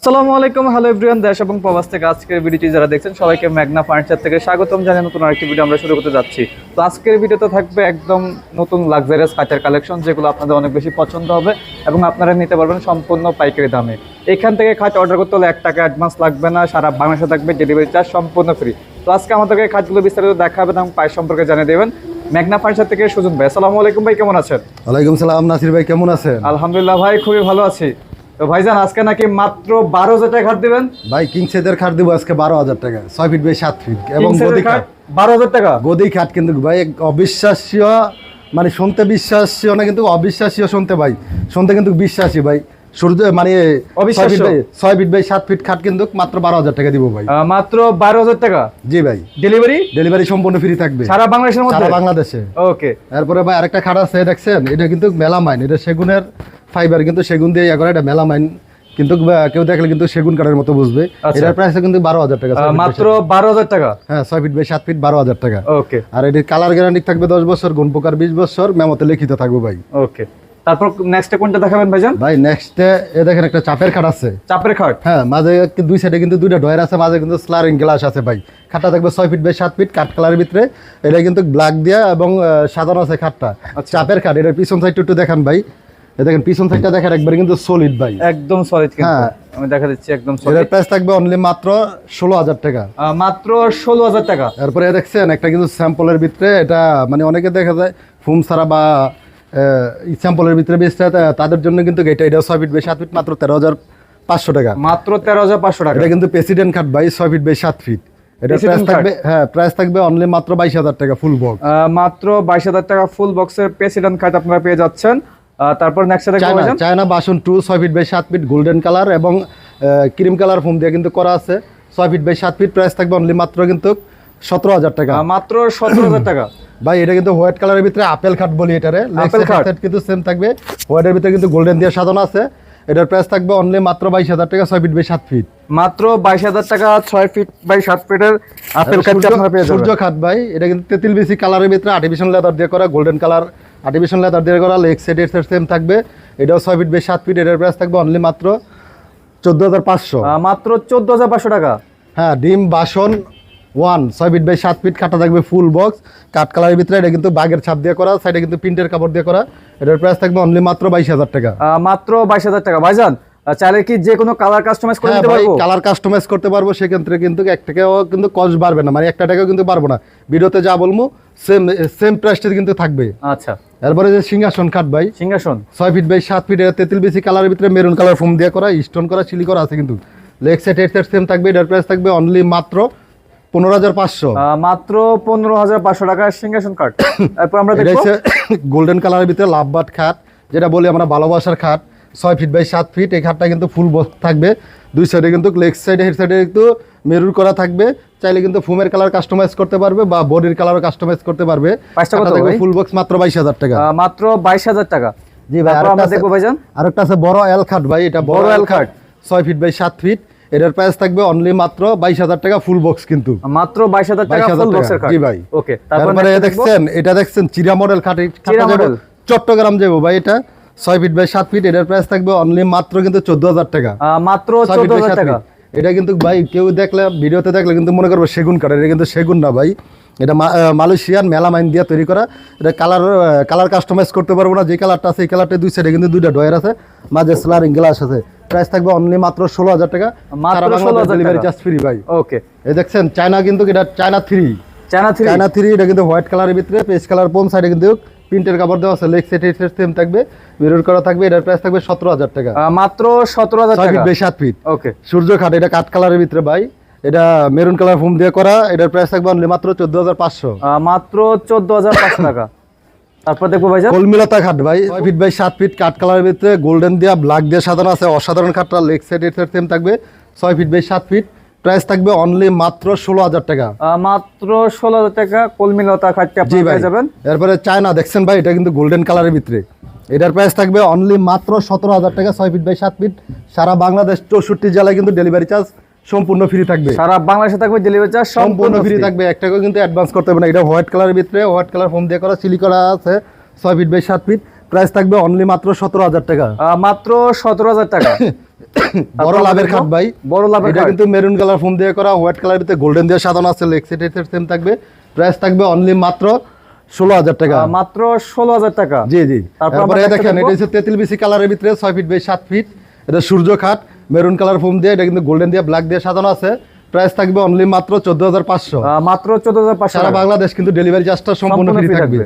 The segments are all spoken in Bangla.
আসসালামু আলাইকুম, হ্যালো এভরিওয়ান। দেশ এবং প্রবাস থেকে আজকের ভিডিওটি যারা দেখছেন সবাইকে ম্যাগনা ফার্নিচার থেকে স্বাগতম জানিয়ে নতুন আরেকটি ভিডিও আমরা শুরু করতে যাচ্ছি। তো আজকের ভিডিওতে থাকবে একদম নতুন লাক্সারিয়াস কাঠের কালেকশন, যেগুলো আপনাদের অনেক বেশি পছন্দ হবে এবং আপনারা নিতে পারবেন সম্পূর্ণ পাইকারি দামে। এখান থেকে খাট অর্ডার করতে হলে 1 টাকা অ্যাডভান্স লাগবে না, সারা বাংলাদেশে থাকবে ডেলিভারি চার্জ সম্পূর্ণ ফ্রি। তো আজকে আমাদেরকে খাটগুলো বিস্তারিত দেখাবেন এবং প্রাইস সম্পর্কে জানিয়ে দেবেন ম্যাগনা ফার্নিচার থেকে সুজন ভাই। আসসালামু আলাইকুম ভাই, কেমন আছেন? ওয়ালাইকুম সালাম নাসির ভাই, কেমন আছেন? আলহামদুলিল্লাহ ভাই, খুবই ভালো আছি। তো ভাইজান আজকে নাকি মাত্র 12,000 টাকা খাট দিবেন? ভাই কিং সেদের খাট দিব আজকে 12,000 টাকা, 6 ফিট বাই 7 ফিট এবং গদি খাট 12,000 টাকা। গদি খাট কিন্তু ভাই অবিশ্বাস্য, মানে শুনতে বিশ্বাস্য না কিন্তু অবিশ্বাস্য শুনতে ভাই, শুনতে কিন্তু বিশ্বাসী ভাই। সূর্য মানে 6 ফিট বাই 7 ফিট খাট কিন্তু মাত্র 12,000 টাকা দিব ভাই। মাত্র 12,000 টাকা? জি ভাই। ডেলিভারি সম্পূর্ণ ফ্রি থাকবে সারা বাংলাদেশের মধ্যে? সারা বাংলাদেশে। ওকে। তারপরে ভাই আরেকটা খাট আছে, দেখছেন এটা কিন্তু মেলামাইন, এটা সেগুনের ফাইবার, কিন্তু সেগুন দিয়ে করে, এটা মেলামাইন কিন্তু কেউ দেখলে কিন্তু সেগুন কাঠের মতো বুঝবে। এটার প্রাইস কিন্তু 12,000 টাকা, মাত্র 12,000 টাকা। হ্যাঁ, 6 ফিট বাই 7 ফিট 12,000 টাকা। ওকে। আর এটির কালার গ্যারান্টি থাকবে 10 বছর, গুণ প্রকার 20 বছর, মেমোতে লিখিত থাকবে ভাই। ওকে। তারপর নেক্সটে কোনটা দেখাবেন ভাইজান? ভাই নেক্সটে এ দেখেন একটা চাপের খাট আছে। চাপের খাট? হ্যাঁ, মাঝে দুই সাইডে কিন্তু দুইটা ডয়ার আছে, মাঝে কিন্তু স্লারিং গ্লাস আছে ভাই। খাটটা থাকবে 6 ফিট বাই 7 ফিট কাঠ কালারের ভিতরে। এটা কিন্তু ব্ল্যাক দিয়া এবং সাজানো আছে খাটটা। চাপের খাট। এটার পিছন সাইডটা একটু দেখান ভাই, দেখেন পিছন সাইডটা দেখেন, একবার কিন্তু সলিড ভাই, একদম সলিড। হ্যাঁ আমি দেখা দিচ্ছি একদম সলিড। এর প্রাইস থাকবে অনলি মাত্র 16,000 টাকা। মাত্র 16,000 টাকা। তারপরে দেখছেন একটা কিন্তু স্যাম্পলের ভিতরে, এটা মানে অনেকে দেখা যায় ফুম ছাড়া বা স্যাম্পলের ভিতরে বেচতে, তাদের জন্য কিন্তু এটা 6 ফিট বাই 7 ফিট মাত্র 13,500 টাকা। মাত্র 13,500 টাকা। এটা কিন্তু প্রেসিডেন্ট খাট ভাই, 6 ফিট বাই 7 ফিট। এটা প্রাইস থাকবে, হ্যাঁ প্রাইস থাকবে অনলি মাত্র 22,000 টাকা ফুল বক্স। মাত্র 22,000 টাকা ফুল বক্সের প্রেসিডেন্ট খাট আপনারা পেয়ে যাচ্ছেন। তারপর নেক্সট দেখবেন চায়না বাসন 2 6 feet by 7 feet golden colour এবং ক্রিম কালার ফোম দিয়ে কিন্তু করা আছে, 6 ফিট বাই 7 ফিট। প্রাইস থাকবে অনলি মাত্র কিন্তু 17,000 টাকা। মাত্র 17,000 টাকা। ভাই এটা কিন্তু হোয়াইট কালারের ভিতরে আপেল খাট বলি, এটারে আপেল খাট কিন্তু সেম থাকবে, হোয়াইটের ভিতরে কিন্তু গোল্ডেন দিয়ে সাজানো আছে। এটার প্রাইস থাকবে অনলি মাত্র 22,000 টাকা, 6 ফিট বাই 7 ফিট। মাত্র 22,000 টাকা 6 ফিট বাই 7 ফিটের আপেল খাট আপনারা পেয়ে যাবেন। সূর্য খাট ভাই, এটা কিন্তু তেঁতুল বিসি কালারের ভিতরে আর্টিফিশিয়াল লেদার দিয়ে করা, গোল্ডেন কালার আর্টিফিশিয়াল লেদার দিয়ে করা, লেগ সেট সেম থাকবে। এটাও 6 ফিট বাই 7 ফিট। এটার প্রাইস থাকবে অনলি মাত্র 14,500। মাত্র 14,500 টাকা। হ্যাঁ, ডিম বাসন 1 6 ফিট বাই 7 ফিট খাটটা থাকবে ফুল বক্স কাঠ কালারের ভিতরে। এটা কিন্তু বাগের ছাপ দিয়ে করা, সাইডে কিন্তু প্রিন্টের কাপড় দিয়ে করা। এটার প্রাইস থাকবে অনলি মাত্র 22,000 টাকা। মাত্র 22,000 টাকা। ভাইজান চাইলে কি যে কোনো কালার কাস্টমাইজ করে দিতে পারবো? কালার কাস্টমাইজ করতে পারবো, সেক্ষেত্রে কিন্তু 1 টাকাও কিন্তু কস্ট বাড়বে না, মানে 1 টাকাও কিন্তু পারবো না। ভিডিওতে যা বলবো সেম প্রাইসটা কিন্তু থাকবে। আচ্ছা। তারপরে যে সিংহাসন খাট ভাই, সিংহাসন 6 ফিট বাই 7 ফিট। এটা তেঁতুল বিসি কালারের ভিতরে মেরুন কালার ফোম দিয়ে করা, স্টোন করা, চিলি করা আছে, কিন্তু leg set head set same থাকবে। এটার প্রাইস থাকবে অনলি মাত্র 15,500। মাত্র 15,500 টাকা সিংহাসন কাট। তারপর আমরা দেখব গোল্ডেন কালারের ভিতরে লাভবাট খাট, যেটা বলি আমরা ভালোবাসার খাট, 6 ফিট বাই 7 ফিট। এই খাটটা কিন্তু ফুল বক্স থাকবে, দুই সাইডে কিন্তু লেগ সাইডে হেড সাইডে একটু মেরুন করা থাকবে। চাইলে কিন্তু ফুমের কালার কাস্টমাইজ করতে পারবে বা বডির কালারও কাস্টমাইজ করতে পারবে। ফুল বক্স মাত্র 22,000 টাকা। মাত্র 22,000 টাকা। জি ভাই। আমরা দেখব ভাইজান আরেকটা আছে বড় এল খাট ভাই, এটা বড় এল খাট 6 ফিট বাই 7 ফিট। এটার প্রাইস থাকবে অনলি মাত্র 22,000 টাকা ফুল বক্স, কিন্তু মাত্র 22,000 টাকা ফুল বক্সের খাট। জি ভাই। ওকে। তারপরে দেখছেন এটা দেখছেন চিরা মডেল খাট, চট্টগ্রাম যাবো ভাই। এটা 6 ফিট বাই 7 ফিট। এটার প্রাইস থাকবে অনলি মাত্র কিন্তু 14,000 টাকা। মাত্র 14,000 টাকা। এটা কিন্তু ভাই কেউ দেখলে ভিডিওতে দেখলে কিন্তু মনে করবে সেগুন কাঠ, এটা কিন্তু সেগুন না ভাই, এটা মালয়েশিয়ান মেলামাইন দিয়ে তৈরি করা। এটা কালার কাস্টমাইজ করতে পারবো না, যে কালারটা আছে এই কালারটা দুই সাইডে কিন্তু দুইটা ডয়ার আছে, মাঝে স্লারিং গ্লাস আছে। প্রাইস থাকবে অনলি মাত্র 16,000 টাকা, মাত্র 16,000 ডেলিভারি চার্জ ফ্রি ভাই। ওকে। এই দেখছেন চায়না, কিন্তু এটা চায়না 3 এটা কিন্তু হোয়াইট কালারের ভিতরে পেস্ট কালার, পোন সাইডে কিন্তু প্রিন্টের কাপড় দেওয়া আছে, লেগ সেট সেম থাকবে, মিরর করা থাকবে। এটার প্রাইস থাকবে 17,000 টাকা। মাত্র 17,000 টাকা। 6 ফিট বাই 7 ফিট। ওকে। সূর্য খাট, এটা কাঠ কালারের ভিতরে ভাই, এটা মেরুন কালার ফোম দিয়ে করা। এটার প্রাইস থাকবে অনলি মাত্র 14,500। মাত্র 14,500 টাকা। তারপর দেখবো ভাইজান কলমিলতা খাট ভাই, 6 ফিট বাই 7 ফিট কাঠ কালারের ভিতরে গোল্ডেন দিয়া ব্ল্যাক দিয়ে সাজানো আছে, অসাধারণ খাটটা। লেগ সেট সেম থাকবে, 6 ফিট বাই 7 ফিট। প্রাইস থাকবে অনলি মাত্র 16,000 টাকা। মাত্র 16,000 টাকা কলমিলতা খাটটা আপনি পেয়ে যাবেন। এরপরে চায়না দেখছেন ভাই, এটা কিন্তু গোল্ডেন কালারের ভিতরে। এটার প্রাইস থাকবে অনলি মাত্র 17,000 টাকা, 6 ফিট বাই 7 ফিট। সারা বাংলাদেশ 64 জেলায় কিন্তু ডেলিভারি চার্জ সম্পূর্ণ ফ্রি থাকবে। সারা বাংলাদেশে থাকবে ডেলিভারি চার্জ সম্পূর্ণ ফ্রি থাকবে, 1 টাকাও কিন্তু অ্যাডভান্স করতে হবে না। এটা হোয়াইট কালারের ভিতরে, হোয়াইট কালার ফোম দিয়ে করা, সিলি করা আছে, 6 ফিট বাই 7 ফিট। প্রাইস থাকবে অনলি মাত্র 17,000 টাকা। মাত্র 17,000 টাকা। বড় লাভের খাট ভাই, বড় লাভের এটা খাট। কিন্তু মেরুন কালার ফোম দিয়ে করা, হোয়াইট কালার ভিতরে গোল্ডেন দিয়ে সাজানো আছে, লেগ সেট সেম থাকবে। প্রাইস থাকবে অনলি মাত্র 16,000 টাকা। মাত্র 16,000 টাকা। জি জি। তারপর তারপরে আমরা দেখেন দেখতে এটা হচ্ছে তেঁতুল বিসি কালারের ভিতরে 6 ফিট বাই 7 ফিট, এটা সূর্য খাট মেরুন কালার ফোম দিয়ে, এটা কিন্তু গোল্ডেন দিয়ে ব্ল্যাক দিয়ে সাজানো আছে। প্রাইস থাকবে অনলি মাত্র 14,500। মাত্র 14,500 সারা টাকা। বাংলাদেশ কিন্তু ডেলিভারি চার্জটা সম্পূর্ণ ফ্রি থাকবে।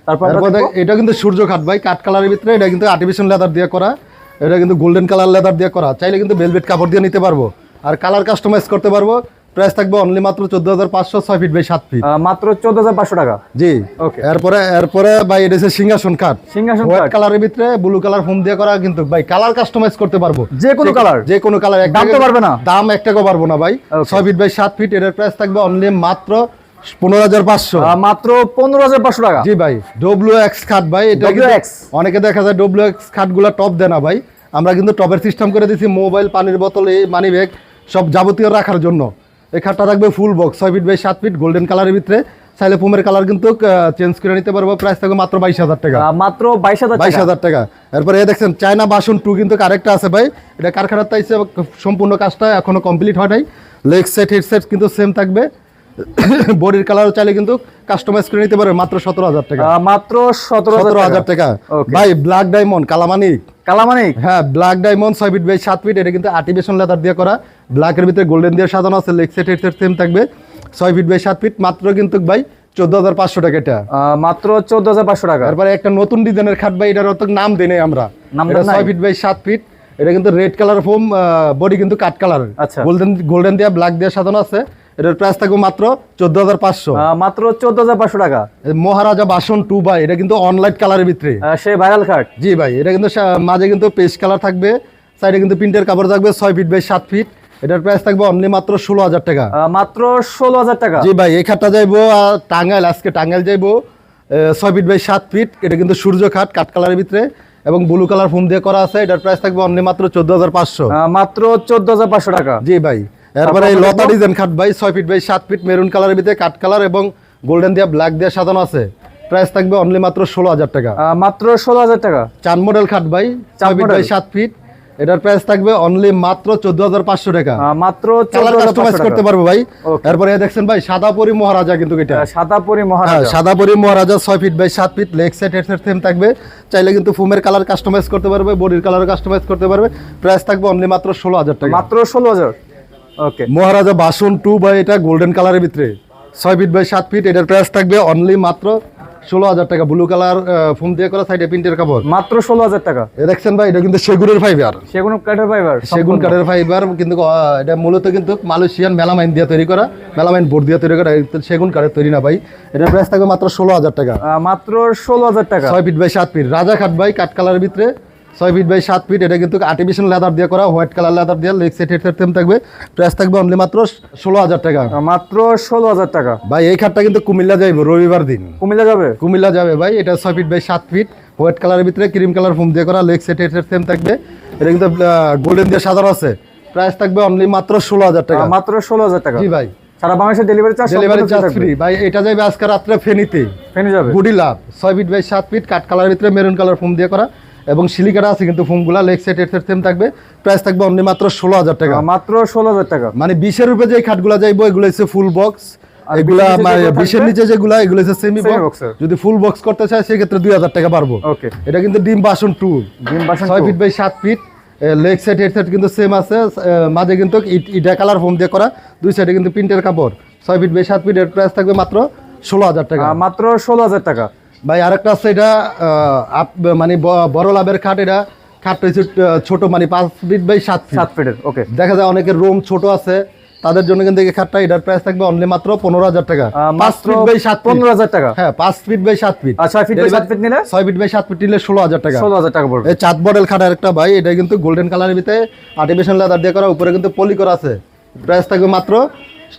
তারপর আমরা তারপর দেখবো এটা কিন্তু সূর্য খাট ভাই, কাঠ কালারের ভিতরে, এটা কিন্তু আর্টিফিশিয়াল লেদার দিয়ে করা, এটা কিন্তু গোল্ডেন কালার লেদার দিয়ে করা, চাইলে কিন্তু ভেলভেট কাপড় দিয়ে নিতে পারবো আর কালার কাস্টমাইজ করতে পারবো। প্রাইস থাকবে অনলি মাত্র 14,500, 6 ফিট বাই 7 ফিট। মাত্র 14,500 টাকা। জি। ওকে। এরপরে ভাই এটা হচ্ছে সিংহাসন কাঠ, সিংহাসন হোয়াইট কাঠ। কালারের ভিতরে ব্লু কালার ফোম দিয়ে করা, কিন্তু ভাই কালার কাস্টমাইজ করতে পারবো যে কোনো কালার। যে কোনো কালার। দাম তো পারবে না? দাম 1 টাকাও পারবো না ভাই। Okay. 6 ফিট বাই 7 ফিট, এটার প্রাইস থাকবে অনলি মাত্র 15,500। মাত্র 15,500 টাকা। জি ভাই। WX খাট ভাই, এটা কিন্তু WX অনেকে দেখা যায় WX খাটগুলো টপ দেয় না ভাই, আমরা কিন্তু টপের সিস্টেম করে দিয়েছি, মোবাইল, পানির বোতল, এই মানি ব্যাগ সব যাবতীয় রাখার জন্য। এই খাটটা থাকবে full box, 6 feet by 7 feet, golden কালারের ভিতরে, চাইলে ফোমের কালার কিন্তু চেঞ্জ করে নিতে পারবো। প্রাইস থাকবে মাত্র 22,000 টাকা। মাত্র 22,000 টাকা। 22,000 টাকা। এরপরে এই দেখছেন চায়না বাসন 2 কিন্তু আরেকটা আছে ভাই, এটা কারখানার তাইছে, সম্পূর্ণ কাজটা এখনো কমপ্লিট হয় নাই। লেগ সেট হেড সেট কিন্তু সেম থাকবে, বডির কালারও চাইলে কিন্তু কাস্টমাইজ করে নিতে পারবে মাত্র 17,000 টাকা। মাত্র 17,000 টাকা। Okay. ভাই ব্ল্যাক ডায়মন্ড কালামানিক, কালামানিক। হ্যাঁ black diamond 6 feet by 7 feet, এটা কিন্তু আর্টিফিশিয়াল লেদার দিয়ে করা, ব্ল্যাকের ভিতরে গোল্ডেন দিয়ে সাজানো আছে, leg set head set same থাকবে, 6 ফিট বাই 7 ফিট, মাত্র কিন্তু ভাই 14,500 টাকা এটা। মাত্র 14,500 টাকা। তারপরে একটা নতুন ডিজাইনের খাট ভাই, এটার অত নাম দেই নাই আমরা, নাম এটা দেন নাই? 6 ফিট বাই 7 ফিট, এটা কিন্তু রেড কালার ফোম, বডি কিন্তু কাট কালার, আচ্ছা। গোল্ডেন দিয়ে ব্ল্যাক দিয়ে সাজানো আছে। এটার প্রাইস থাকবে মাত্র 14,500। মাত্র 14,500 টাকা। মহারাজা বাসন 2 ভাই, এটা কিন্তু অনলাইট কালারের ভিতরে। সেই ভাইরাল খাট। জি ভাই, এটা কিন্তু মাঝে কিন্তু পেস্ট কালার থাকবে, সাইডে কিন্তু প্রিন্টের কাপড় থাকবে, 6 ফিট বাই 7 ফিট, এটার প্রাইস থাকবে অনলি মাত্র 16,000 টাকা। মাত্র 16,000 টাকা। জি ভাই, এই খাটটা যাইবো টাঙ্গাইল, আজকে টাঙ্গাইল যাইবো, 6 ফিট বাই 7 ফিট, এটা কিন্তু সূর্য খাট কাঠ কালারের ভিতরে এবং ব্লু কালার ফোম দিয়ে করা আছে, এটার প্রাইস থাকবে অনলি মাত্র 14,500। মাত্র 14,500 টাকা। জি ভাই। এরপরে এই লতা ডিজাইন খাট ভাই, 6 ফিট বাই 7 ফিট, মেরুন কালারের ভিতরে কাঠ কালার এবং গোল্ডেন দিয়ে ব্ল্যাক দিয়ে সাজানো আছে, প্রাইস থাকবে অনলি মাত্র 16,000 টাকা। মাত্র 16,000 টাকা। চান মডেল খাট ভাই, 6 ফিট বাই 7 ফিট, এটার প্রাইস থাকবে অনলি মাত্র 14,500 টাকা। মাত্র কালার কাস্টমাইজ 14,500 করতে টাকা। পারবো ভাই। Okay. এরপরে এই দেখছেন ভাই সাদাপরি মহারাজা, কিন্তু এটা সাদাপরি হ্যাঁ মহারাজা। সাদাপরি Maharaja 6 feet by 7 feet, leg set head set same থাকবে, চাইলে কিন্তু ফোমের কালার কাস্টমাইজ করতে পারবে, বডির কালার কাস্টমাইজ করতে পারবে। প্রাইস থাকবে অনলি মাত্র 16,000 টাকা। মাত্র 16,000। ওকে। মহারাজা বাসন 2 ভাই, এটা গোল্ডেন কালারের ভিতরে, 6 ফিট বাই 7 ফিট, এটার প্রাইস থাকবে অনলি মাত্র 16,000 টাকা। ব্লু কালার ফোম দিয়ে করা, সাইডে প্রিন্টের কাপড়, মাত্র 16,000 টাকা। এ দেখছেন ভাই, এটা কিন্তু সেগুনের ফাইবার, সেগুন কাঠের ফাইবার। সেগুন কাঠের ফাইবার, কিন্তু এটা মূলত কিন্তু মালয়েশিয়ান মেলামাইন দিয়ে তৈরি করা, মেলামাইন বোর্ড দিয়ে তৈরি করা, সেগুন কাঠের তৈরি না ভাই। এটার প্রাইস থাকবে মাত্র 16,000 টাকা। মাত্র 16,000 টাকা। 6 ফিট বাই 7 ফিট রাজা খাট ভাই, কাঠ কালারের ভিতরে, 6 ফিট বাই 7 ফিট, এটা কিন্তু আর্টিফিশিয়াল লেদার দিয়ে করা, হোয়াইট কালার লেদার দিয়ে, leg set head set same থাকবে, প্রাইস থাকবে অনলি মাত্র 16,000 টাকা। মাত্র 16,000 টাকা। ভাই এই খাটটা কিন্তু কুমিল্লা যাইব রবিবার দিন, কুমিল্লা যাবে? কুমিল্লা যাবে ভাই। এটা 6 ফিট বাই 7 ফিট, হোয়াইট কালারের ভিতরে ক্রিম কালার ফোম দিয়ে করা, leg set head set same থাকবে, এটা কিন্তু গোল্ডেন দিয়ে সাজানো আছে, প্রাইস থাকবে অনলি মাত্র 16,000 টাকা। মাত্র 16,000 টাকা। জি ভাই। সারা বাংলাদেশে delivery charge? Delivery charge free ভাই। এটা যাবে আজকে রাত্রে ফেনীতে, ফেনী যাবে। গুডি লাভ 6 ফিট বাই 7 ফিট, কাঠ কালারের ভিতরে মেরুন কালার ফোম দিয়ে করা এবং সিলিকাটা আছে কিন্তু ফোমগুলা, leg set head set same থাকবে, প্রাইস থাকবে অনলি মাত্র 16,000 টাকা। মাত্র 16,000 টাকা। মানে 20-এর উপরে যে খাটগুলা যাইবো এগুলো হচ্ছে ফুল বক্স, আর এগুলা 20-এর নিচে যেগুলো 20-এর নিচে যেগুলা এগুলো হচ্ছে সেমি Semi বক্স। box এর। যদি ফুল বক্স করতে চায় সেক্ষেত্রে 2,000 টাকা পারবো। ওকে। এটা কিন্তু ডিম বাসন 2, ডিম বাসন 6 2। Feet by 7 feet, leg set head set কিন্তু সেম আছে, মাঝে কিন্তু ইটা কালার ফোম দিয়ে করা, দুই সাইডে কিন্তু প্রিন্টের কাপড়, 6 ফিট বাই 7 ফিট, এর প্রাইস থাকবে মাত্র 16,000 টাকা। মাত্র 16,000 টাকা। ভাই আরেকটা আছে, এটা মানে বড় লাভের খাট, এটা খাটটা হচ্ছে ছোট, মানে 5 ফিট বাই 7 ফিট। 7 ফিটের। ওকে। দেখা যায় অনেকের রুম ছোট আছে, তাদের জন্য কিন্তু এই খাটটা, এটার প্রাইস থাকবে অনলি মাত্র 15,000 টাকা। 5 মাত্র ফিট বাই 7 15,000 টাকা। হ্যাঁ 5 ফিট বাই 7 ফিট। আর 6 ফিট বাই 7 ফিট নিলে? 6 ফিট বাই 7 ফিট নিলে 16,000 টাকা। 16,000 টাকা পড়বে। এই চাঁদ মডেল খাট আরেকটা ভাই, এটা কিন্তু গোল্ডেন কালারের ভিতরে আর্টিফিশিয়াল লেদার দিয়ে করা, উপরে কিন্তু পলি করা আছে, প্রাইস থাকবে মাত্র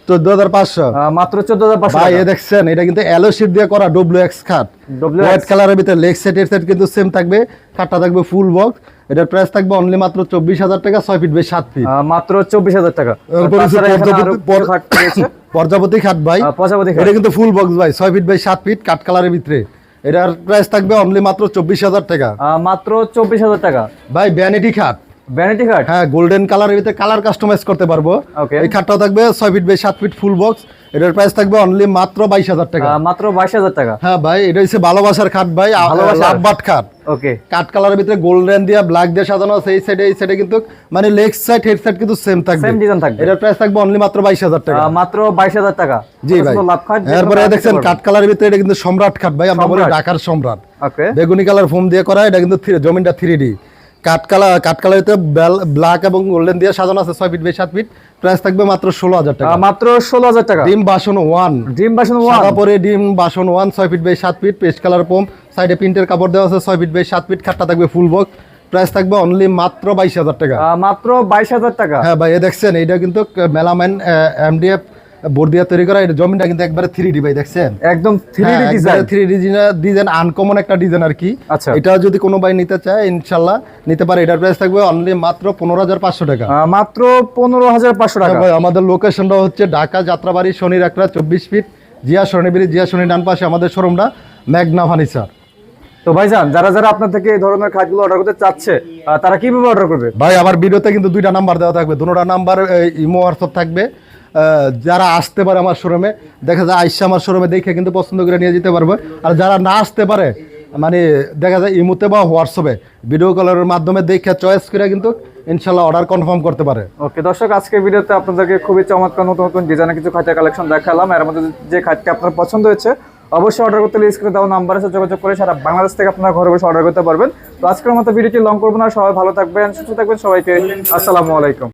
14,500। মাত্র 14,500 ভাই টাকা। এ দেখছেন, এটা কিন্তু অ্যালো শীট দিয়ে করা WX খাট, WX হোয়াইট কালারের ভিতরে, লেগ সেট এর সেট কিন্তু সেম থাকবে, খাটটা থাকবে ফুল বক্স, এটার প্রাইস থাকবে অনলি মাত্র 24,000 টাকা। 6 ফিট বাই 7 ফিট। মাত্র 24,000 টাকা। এরপর হচ্ছে তাছাড়া এখানে আরো পর্যাপ্ত- খাট রয়েছে। প্রজাপতি খাট ভাই, প্রজাপতি খাট। এটা কিন্তু ফুল বক্স ভাই, 6 ফিট বাই 7 ফিট, কাঠ কালারের ভিতরে, এটার প্রাইস থাকবে অনলি মাত্র 24,000 টাকা। মাত্র 24,000 টাকা। ভাই ভ্যানিটি খাট, ভ্যানিটি খাট। হ্যাঁ, গোল্ডেন কালারের ভিতরে কালার কাস্টমাইজ করতে পারবো। Okay. এই খাটটাও থাকবে 6 feet by 7 feet full box. এটার প্রাইস থাকবে অনলি মাত্র 22,000 টাকা। মাত্র 22,000 টাকা। হ্যাঁ ভাই, এটা হচ্ছে ভালোবাসার খাট ভাই, ভালোবাসার। লাভবাট খাট। ওকে, কাট কালারের ভিতরে গোল্ডেন দিয়ে ব্ল্যাক দিয়ে সাজানো আছে। এই সাইডে কিন্তু মানে লেগ সাইড হেড সাইড কিন্তু সেম থাকবে, সেম ডিজাইন থাকবে। এটার প্রাইস থাকবে অনলি মাত্র 22,000 টাকা। মাত্র 22,000 টাকা। জি ভাই। লাভ খাট। এরপরে দেখছেন কাট কালারের ভিতরে এটা কিন্তু সম্রাট খাট ভাই, আমরা বলি সম্রাট। ঢাকার সম্রাট। ওকে, বেগুনি কালার ফোম দিয়ে করা, এটা কিন্তু জমিনটা 3D। কাট কালার ভিতরে ব্ল্যাক এবং গোল্ডেন দিয়ে সাজানো আছে 6 ফিট বাই 7 ফিট। প্রাইস থাকবে মাত্র 16,000 টাকা। মাত্র 16,000 টাকা। ডিম বাসন 1, ড্রিম ভার্সন সাদা 1। পরে ডিম বাসন 1, 6 feet by 7 feet, paste colour foam, সাইডে প্রিন্টের কাপড় দেওয়া আছে, 6 ফিট বাই 7 ফিট। খাটটা থাকবে ফুল বক্স। প্রাইস থাকবে অনলি মাত্র 22,000 টাকা। মাত্র 22,000 টাকা। হ্যাঁ ভাই, দেখছেন এটা কিন্তু মেলামাইন এমডিএফ বোর্ড দিয়ে তৈরি করা। এটা জমিনটা কিন্তু একবারে 3D ভাই, দেখছেন একদম 3D design. 3D design, uncommon একটা ডিজাইন আর কি। আচ্ছা। এটা যদি কোনো ভাই নিতে চায় ইনশাআল্লাহ নিতে পারে। এটার প্রাইস থাকবে অনলি মাত্র 15,500 টাকা। মাত্র 15,500 টাকা। হ্যাঁ ভাই, আমাদের লোকেশনটা হচ্ছে ঢাকা যাত্রাবাড়ি শনির একটা 24 ফিট, জিয়া সরণিবিড়ি, জিয়া সরণি ডান পাশে আমাদের শোরুমটা, মেঘনা ফার্নিচার। তো ভাইজান, যারা যারা আপনার থেকে এই ধরনের খাটগুলো অর্ডার করতে চাচ্ছে তারা কিভাবে অর্ডার করবে? ভাই আমার ভিডিওতে কিন্তু 2টা নাম্বার দেওয়া থাকবে, দুটোটা নাম্বার ইমো হোয়াটসঅ্যাপ থাকবে। যারা আসতে পারে আমার শোরুমে, দেখা যায় আইসা আমার শোরুমে দেখে কিন্তু পছন্দ করে নিয়ে যেতে পারবে। আর যারা না আসতে পারে, মানে দেখা যায় ইমোতে বা হোয়াটসঅ্যাপে ভিডিও কলের মাধ্যমে দেখে চয়েস করে কিন্তু ইনশাল্লাহ অর্ডার কনফার্ম করতে পারে। ওকে দর্শক, আজকের ভিডিওতে আপনাদেরকে খুবই চমৎকার নতুন নতুন ডিজাইনের কিছু খাটের কালেকশন দেখালাম। এর মধ্যে যে খাটটি আপনার পছন্দ হয়েছে অবশ্যই অর্ডার করতে স্ক্রিনে দেওয়া নাম্বারে যোগাযোগ করে সারা বাংলাদেশ থেকে আপনারা ঘরে বসে অর্ডার করতে পারবেন। তো আজকের মতো ভিডিওটি লং করবো না, সবাই ভালো থাকবেন, সুস্থ থাকবেন, সবাইকে আসসালামু আলাইকুম।